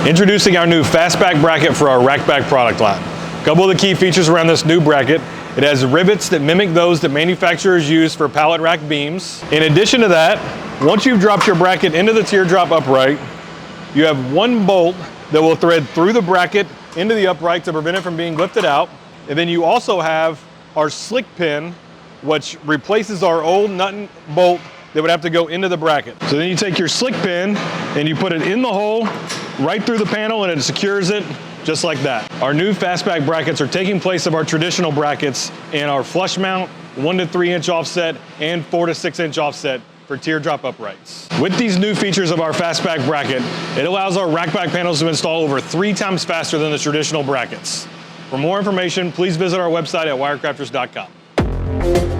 Introducing our new FastBack bracket for our RackBack product line. A couple of the key features around this new bracket: it has rivets that mimic those that manufacturers use for pallet rack beams. In addition to that, once you've dropped your bracket into the teardrop upright, you have one bolt that will thread through the bracket into the upright to prevent it from being lifted out. And then you also have our slick pin, which replaces our old nut and bolt that would have to go into the bracket. So then you take your slick pin and you put it in the hole right through the panel, and it secures it just like that. Our new FastBack brackets are taking place of our traditional brackets in our flush mount, 1 to 3 inch offset, and 4 to 6 inch offset for teardrop uprights. With these new features of our FastBack bracket, it allows our RackBack panels to install over 3 times faster than the traditional brackets. For more information, please visit our website at WireCrafters.com.